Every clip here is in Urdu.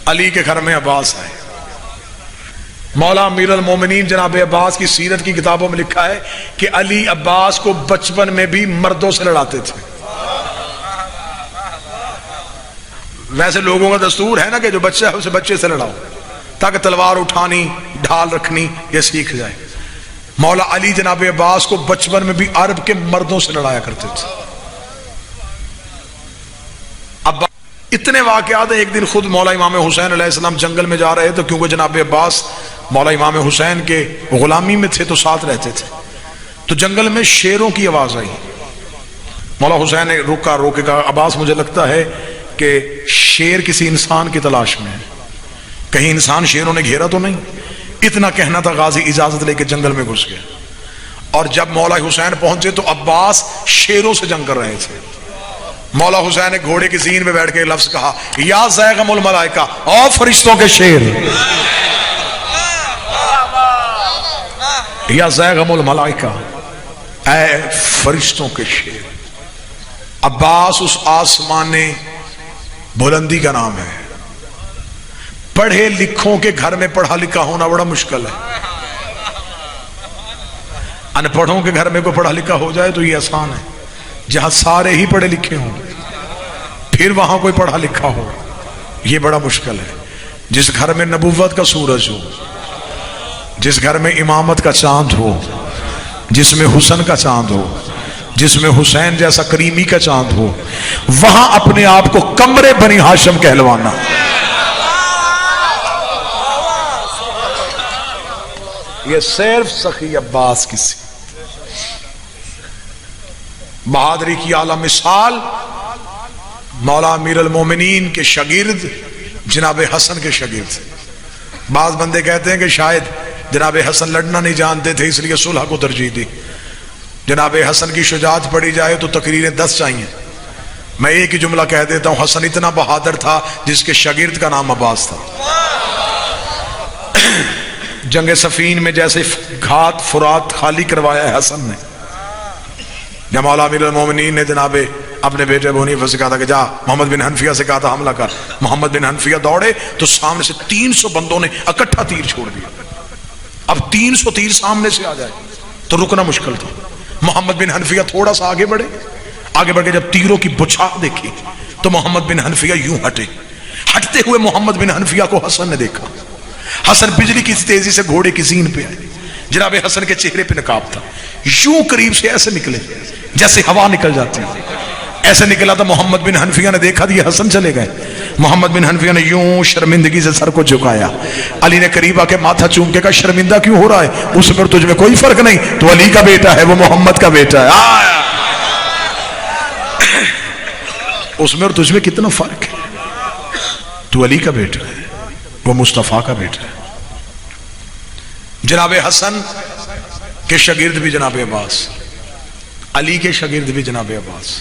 علی کے گھر میں عباس آئے. مولا امیر المومنین جناب عباس کی سیرت کی کتابوں میں لکھا ہے کہ علی عباس کو بچپن میں بھی مردوں سے لڑاتے تھے. ویسے لوگوں کا دستور ہے نا کہ جو بچہ ہے اسے بچے سے لڑاؤ تاکہ تلوار اٹھانی ڈھال رکھنی یہ سیکھ جائے. مولا علی جناب عباس کو بچپن میں بھی عرب کے مردوں سے لڑایا کرتے تھے. اب اتنے واقعات ہیں. ایک دن خود مولا امام حسین علیہ السلام جنگل میں جا رہے تھے کیونکہ جناب عباس مولا امام حسین کے غلامی میں تھے تو ساتھ رہتے تھے. تو جنگل میں شیروں کی آواز آئی. مولا حسین نے روکے کہا عباس مجھے لگتا ہے کہ شیر کسی انسان کی تلاش میں ہے, کہیں انسان شیروں نے گھیرا تو نہیں. اتنا کہنا تھا غازی اجازت لے کے جنگل میں گھس گیا. اور جب مولا حسین پہنچے تو عباس شیروں سے جنگ کر رہے تھے. مولا حسین نے گھوڑے کی زین میں بیٹھ کے لفظ کہا یا زیغم الملائکہ, او فرشتوں کے شیر, یا زیغم الملائکہ, اے فرشتوں کے شیر. عباس اس آسمان بلندی کا نام ہے. پڑھے لکھوں کے گھر میں پڑھا لکھا ہونا بڑا مشکل ہے. ان پڑھوں کے گھر میں کوئی پڑھا لکھا ہو جائے تو یہ آسان ہے. جہاں سارے ہی پڑھے لکھے ہوں پھر وہاں کوئی پڑھا لکھا ہو یہ بڑا مشکل ہے. جس گھر میں نبوت کا سورج ہو, جس گھر میں امامت کا چاند ہو, جس میں حسن کا چاند ہو, جس میں حسین جیسا کریمی کا چاند ہو, وہاں اپنے آپ کو کمرے بنی ہاشم کہلوانا. یہ صرف سخی عباس کی سی بہادری کی اعلیٰ مثال مولا امیر المومنین کے شاگرد جناب حسن کے شاگرد. بعض بندے کہتے ہیں کہ شاید جناب حسن لڑنا نہیں جانتے تھے اس لیے صلح کو ترجیح دی. جناب حسن کی شجاعت پڑھی جائے تو تقریریں 10 چاہیے. میں ایک ہی جملہ کہہ دیتا ہوں, حسن اتنا بہادر تھا جس کے شاگرد کا نام عباس تھا. جنگ صفین میں جیسے گھات فرات خالی کروایا ہے حسن نے. جب مولا امیر المومنین نے جناب اپنے بیٹے ابو حنیفہ سے کہا تھا کہ جا محمد بن حنفیہ سے کہا تھا حملہ کر, محمد بن حنفیہ دوڑے تو سامنے سے 300 بندوں نے اکٹھا تیر چھوڑ دیا. اب 300 تیر سامنے سے آ جائے تو رکنا مشکل تھا. محمد بن حنفیہ تھوڑا سا آگے بڑھے, آگے بڑھ کے جب تیروں کی بچھاک دیکھی تو محمد بن حنفیہ یوں ہٹے. ہٹتے ہوئے محمد بن حنفیہ کو حسن نے دیکھا. حسن بجلی کی تیزی سے گھوڑے کی زین پہ آئے. جناب حسن کے چہرے پہ نقاب تھا. یوں قریب سے ایسے نکلے جیسے ہوا نکل جاتی ہے, ایسے نکلا تھا. محمد بن حنفیہ نے دیکھا یہ حسن چلے گئے. محمد بن حنفیہ نے یوں شرمندگی سے سر کو جھکایا. علی نے قریب آ کے ماتھا چوم کے کہا شرمندہ کیوں ہو رہا ہے, اس پر تجھ میں کوئی فرق نہیں, تو علی کا بیٹا ہے, وہ محمد کا بیٹا ہے. اس میں اور تجھ میں کتنا فرق ہے, تو علی کا بیٹا ہے, وہ مصطفیٰ کا بیٹا ہے. جناب حسن کے شاگرد بھی جناب عباس, علی کے شاگرد بھی جناب عباس.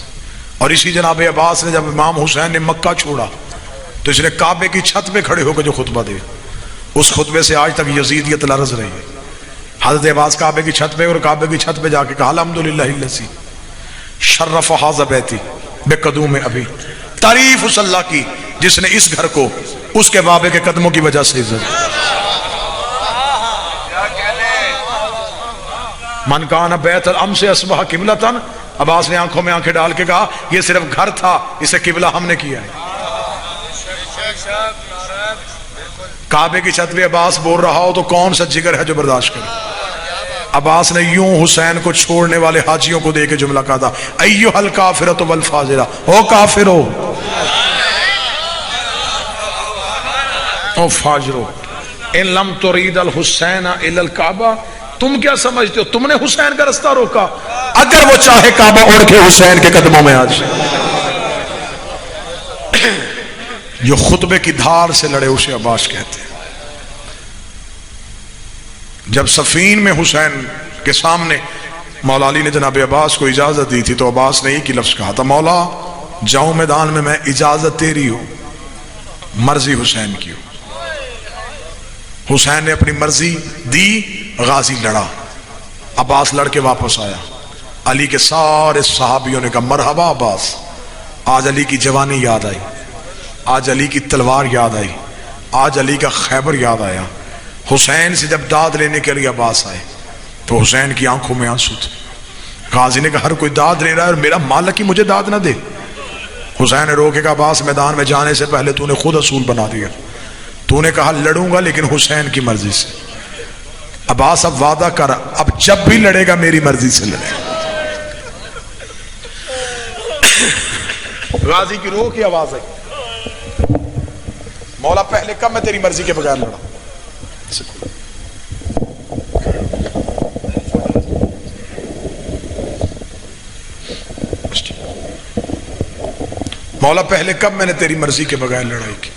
اور اسی جناب عباس نے جب امام حسین نے مکہ چھوڑا تو اس نے کعبے کی چھت پہ کھڑے ہو کے جو خطبہ دیا, اس خطبے سے آج تک یزیدیت لرز رہی ہے. حضرت عباس کعبے کی چھت پہ, اور کعبے کی چھت پہ جا کے کہا الحمدللہ الذی شرف ھذا بیتی بقدوم ابی, تعریف اس اللہ کی جس نے اس گھر کو اس کے بابے کے قدموں کی وجہ سے عزت. من کان بیت الامس اصبح قبلۃ, عباس نے آنکھوں میں آنکھیں ڈال کے کہا یہ صرف گھر تھا, اسے قبلہ ہم نے کیا ہے. کعبے کی چھت پہ عباس بول رہا ہو تو کون سا جگر ہے جو برداشت کرے. عباس نے یوں حسین کو چھوڑنے والے حاجیوں کو دے کے جملہ کہا تھا ایھا الکافرۃ والفاجرہ, او کافرو او فاجرو ان لم ترید الحسین الی الکعبہ, تم کیا سمجھتے ہو تم نے حسین کا رستہ روکا, اگر وہ چاہے کعبہ اڑ کے حسین کے قدموں میں آ جائے. جو خطبے کی دھار سے لڑے اسے عباس کہتے ہیں. جب صفین میں حسین کے سامنے مولا علی نے جناب عباس کو اجازت دی تھی تو عباس نے ایک ہی لفظ کہا تھا مولا جاؤں میدان میں اجازت تیری ہو, مرضی حسین کی ہو. حسین نے اپنی مرضی دی, غازی لڑا, عباس لڑ کے واپس آیا. علی کے سارے صحابیوں نے کہا مرحبا عباس, آج علی کی جوانی یاد آئی, آج علی کی تلوار یاد آئی, آج علی کا خیبر یاد آیا. حسین سے جب داد لینے کے لیے عباس آئے تو حسین کی آنکھوں میں آنسو تھے. غازی نے کہا ہر کوئی داد لے رہا ہے اور میرا مالک ہی مجھے داد نہ دے. حسین نے روکے کہا عباس میدان میں جانے سے پہلے تو نے خود اصول بنا دیا. تو نے کہا لڑوں گا لیکن حسین کی مرضی سے. عباس اب وعدہ کر اب جب بھی لڑے گا میری مرضی سے لڑے گا. غازی کی روح کی آواز ہے مولا پہلے کب میں تیری مرضی کے بغیر لڑا. مولا پہلے کب میں نے تیری مرضی کے بغیر لڑائی کی.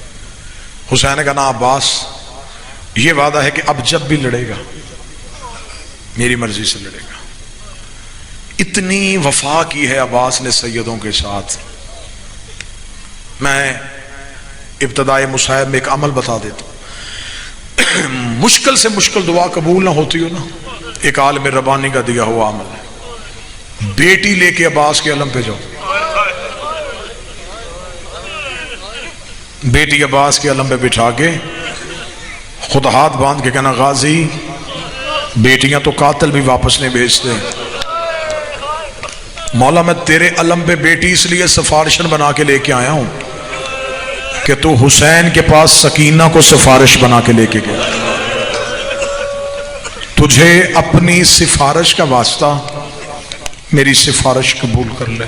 حسین نے کہا نا عباس یہ وعدہ ہے کہ اب جب بھی لڑے گا میری مرضی سے لڑے گا. اتنی وفا کی ہے عباس نے سیدوں کے ساتھ. میں ابتدائے مصائب میں ایک عمل بتا دیتا ہوں. مشکل سے مشکل دعا قبول نہ ہوتی ہو نا, ایک عالم ربانی کا دیا ہوا عمل ہے. بیٹی لے کے عباس کے علم پہ جاؤ, بیٹی عباس کے علم پہ بٹھا کے خود ہاتھ باندھ کے کہنا غازی بیٹیاں تو قاتل بھی واپس نہیں بھیجتے. مولا میں تیرے علم پہ بیٹی اس لیے سفارشن بنا کے لے کے آیا ہوں کہ تو حسین کے پاس سکینہ کو سفارش بنا کے لے کے گیا. تجھے اپنی سفارش کا واسطہ میری سفارش قبول کر لے.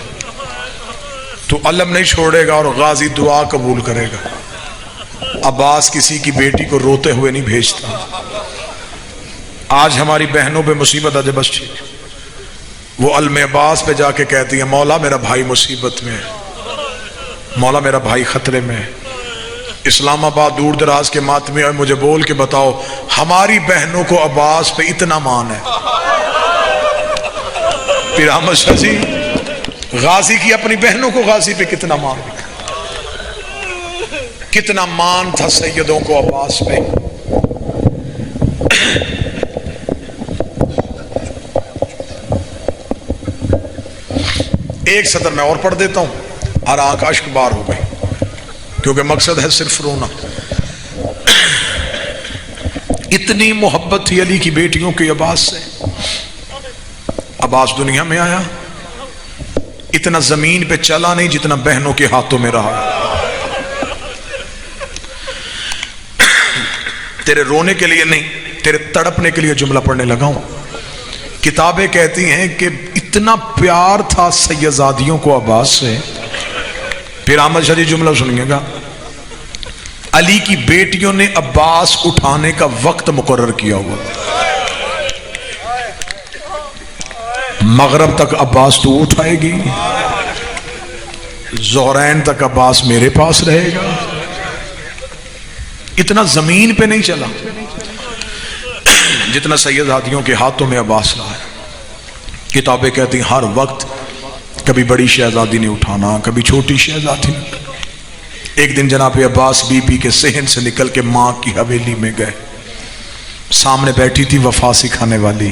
تو علم نہیں چھوڑے گا اور غازی دعا قبول کرے گا. عباس کسی کی بیٹی کو روتے ہوئے نہیں بھیجتا. آج ہماری بہنوں پہ مصیبت آجے بس ٹھیک, وہ علم عباس پہ جا کے کہتی ہیں مولا میرا بھائی مصیبت میں ہے, مولا میرا بھائی خطرے میں ہے. اسلام آباد دور دراز کے ماتمی اور مجھے بول کے بتاؤ ہماری بہنوں کو عباس پہ اتنا مان ہے. پھر احمد شاہ جی غازی کی اپنی بہنوں کو غازی پہ کتنا مان, کتنا مان تھا سیدوں کو عباس پہ. ایک سطر میں اور پڑھ دیتا ہوں اور آنکھ اشک بار ہو گئی کیونکہ مقصد ہے صرف رونا. اتنی محبت تھی علی کی بیٹیوں کی عباس سے. عباس دنیا میں آیا اتنا زمین پہ چلا نہیں جتنا بہنوں کے ہاتھوں میں رہا. تیرے رونے کے لیے نہیں, تیرے تڑپنے کے لیے جملہ پڑھنے لگا ہوں. کتابیں کہتی ہیں کہ اتنا پیار تھا سیدزادیوں کو عباس سے. پھر احمد شاہ جی جملہ سنیے گا, علی کی بیٹیوں نے عباس اٹھانے کا وقت مقرر کیا ہوا. مغرب تک عباس تو اٹھائے گی, ظہرین تک عباس میرے پاس رہے گا. اتنا زمین پہ نہیں چلا جتنا سیدزادیوں کے ہاتھوں میں عباس رہا ہے. کتابیں کہتی ہیں ہر وقت کبھی بڑی شہزادی نے اٹھانا, کبھی چھوٹی شہزادی نے. ایک دن جناب عباس بی بی کے صحن سے نکل کے ماں کی حویلی میں گئے. سامنے بیٹھی تھی وفا سکھانے والی.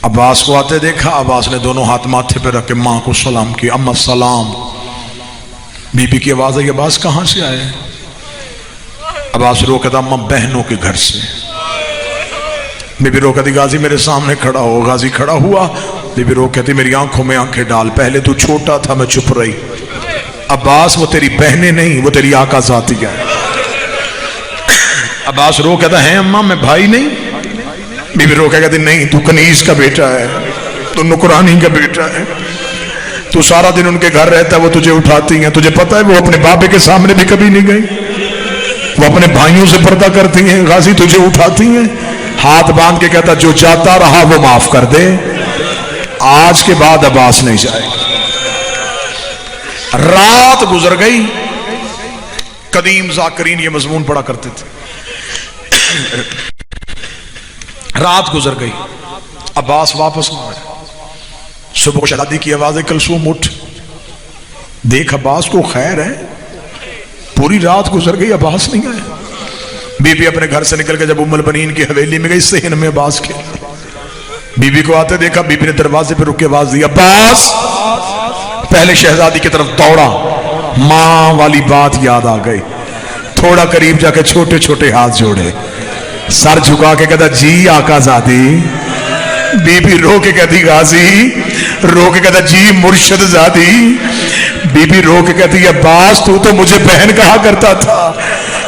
عباس کو آتے دیکھا, عباس نے دونوں ہاتھ ماتھے پہ رکھ کے ماں کو سلام کیا, اما سلام. بی بی کی آواز آئی عباس کہاں سے آئے؟ عباس رو کہتا اما بہنوں کے گھر سے. بی بی رو کہتی غازی میرے سامنے کھڑا ہو. غازی کھڑا ہوا. بی بی رو کہتی میری آنکھوں میں آنکھیں ڈال, پہلے تو چھوٹا تھا میں چھپ رہی. عباس وہ تیری بہنیں نہیں, وہ تیری آقا ذاتی ہے. عباس رو کہتا ہے اماں میں بھائی نہیں. بی بی رو کہتی نہیں تو کنیز کا بیٹا ہے, تو نکرانی کا بیٹا ہے, تو سارا دن ان کے گھر رہتا ہے, وہ تجھے اٹھاتی ہیں. تجھے پتا ہے وہ اپنے بابے کے سامنے بھی کبھی نہیں گئی, وہ اپنے بھائیوں سے پردہ کرتی ہیں. غازی تجھے اٹھاتی ہیں. ہاتھ باندھ کے کہتا جو جاتا رہا وہ معاف کر دے, آج کے بعد عباس نہیں جائے گا. رات گزر گئی. قدیم ذاکرین یہ مضمون پڑھا کرتے تھے. رات گزر گئی, عباس واپس نہ آئے. صبح شادی کی آواز کلثوم اٹھ دیکھ عباس کو خیر ہے. پوری رات گزر گئی عباس نہیں آئے. بی بی اپنے گھر سے نکل کے جب ام البنین کی حویلی میں گئی, صحن میں عباس کے بی بی کو آتے دیکھا. بی بی نے دروازے پہ رک کے آواز دی عباس. پہلے شہزادی کی طرف دوڑا, ماں والی بات یاد آ گئی. تھوڑا قریب جا کے چھوٹے چھوٹے ہاتھ جوڑے، سر جھکا کے کہتا جی آقا زادی، بی بی رو کے کہتی غازی، رو کے کہتا جی مرشد زادی، بی بی رو کے کہتی عباس تو مجھے بہن کہا کرتا تھا،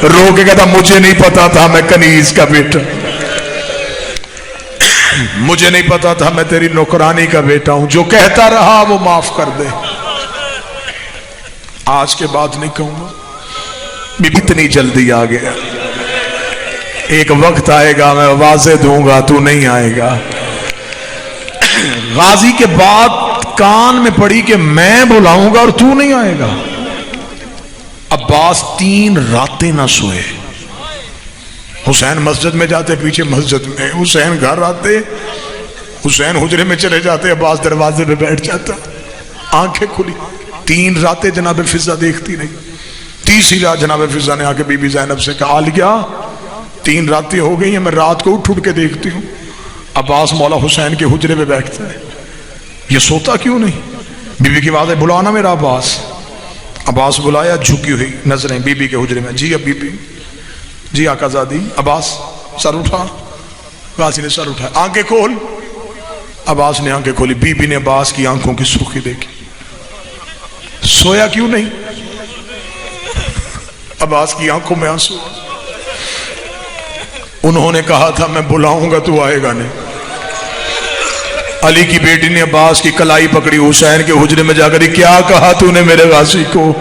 رو کے کہتا مجھے نہیں پتا تھا میں کنیز کا بیٹا، مجھے نہیں پتا تھا میں تیری نوکرانی کا بیٹا ہوں، جو کہتا رہا وہ معاف کر دے، آج کے بعد نہیں کہوں گا۔ اتنی جلدی آ گیا، ایک وقت آئے گا میں واضح دوں گا تو نہیں آئے گا۔ غازی کے بعد کان میں پڑی کہ میں بلاؤں گا اور تو نہیں آئے گا۔ عباس 3 راتیں نہ سوئے، حسین مسجد میں جاتے، پیچھے مسجد میں، حسین گھر آتے، حسین حجرے میں چلے جاتے، عباس دروازے پہ بیٹھ جاتا، آنکھیں کھلی۔ 3 راتیں جناب فضا دیکھتی نہیں، تیسری رات جناب فضا نے آ کے بی بی زینب سے کہا عالیہ 3 راتیں ہو گئی ہیں، میں رات کو اٹھ کے دیکھتی ہوں عباس مولا حسین کے حجرے پہ بیٹھتا ہے، یہ سوتا کیوں نہیں؟ بی بی کی آواز ہے بلانا میرا عباس۔ عباس بلایا، جھکی ہوئی نظریں بی بی کے حجرے میں، جی اب بی بی، جی آقا زادی۔ عباس سر اٹھا، غازی نے سر اٹھایا، آنکھیں کھول۔ عباس نے آنکھیں کھولی، بی بی نے عباس کی آنکھوں کی سرخی دیکھی، سویا کیوں نہیں؟ عباس کی آنکھوں میں آنسو۔ انہوں نے کہا تھا میں بلاؤں گا تو آئے گا نہیں۔ علی کی بیٹی نے عباس کی کلائی پکڑی، حسین کے حجرے میں جا کر کیا کہا تو نے میرے غازی کو؟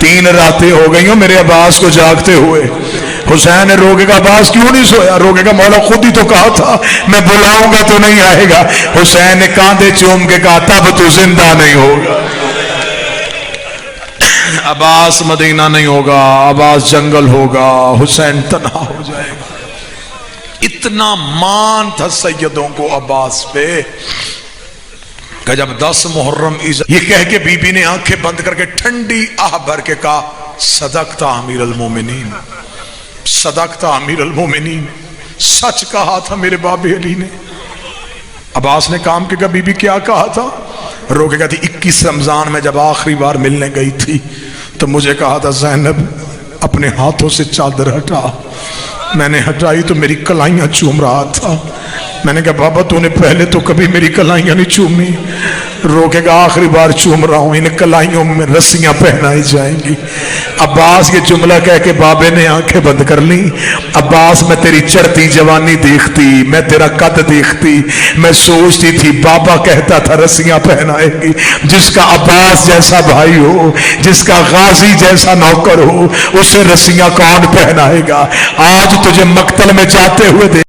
3 راتیں ہو گئی ہوں میرے عباس کو جاگتے ہوئے۔ حسین نے روکے گا عباس کیوں نہیں سویا؟ روکے گا مولا خود ہی تو کہا تھا میں بلاؤں گا تو نہیں آئے گا۔ حسین نے کاندھے چوم کے کہا تب تو زندہ نہیں ہوگا، عباس مدینہ نہیں ہوگا، عباس جنگل ہوگا، حسین تنہا ہو جائے گا۔ اتنا مان تھا سیدوں کو عباس پہ کہ جب 10 محرم یہ کہہ کے بی بی نے آنکھیں بند کر کے ٹھنڈی آہ بھر کے کہا صدقت امیر المومنین، صدقت امیر المومنین، سچ کہا تھا میرے باب علی نے۔ عباس نے کام کے کہا بی بی کیا کہا تھا؟ رو کے کہتی 21 رمضان میں جب آخری بار ملنے گئی تھی تو مجھے کہا تھا زینب اپنے ہاتھوں سے چادر ہٹا، میں نے ہٹائی تو میری کلائیاں چوم رہا تھا، میں نے کہا بابا تو نے پہلے تو کبھی میری کلائیاں نہیں چومی، رو کے کہا آخری بار چوم رہا ہوں، ان کلائیوں میں رسیاں پہنائی جائیں گی۔ عباس یہ جملہ کہہ کے بابے نے آنکھیں بند کر لی۔ عباس میں تیری چڑھتی جوانی دیکھتی، میں تیرا قد دیکھتی، میں سوچتی تھی بابا کہتا تھا رسیاں پہنائے گی، جس کا عباس جیسا بھائی ہو، جس کا غازی جیسا نوکر ہو، اسے رسیاں کون پہنائے گا؟ آج تجھے مقتل میں جاتے ہوئے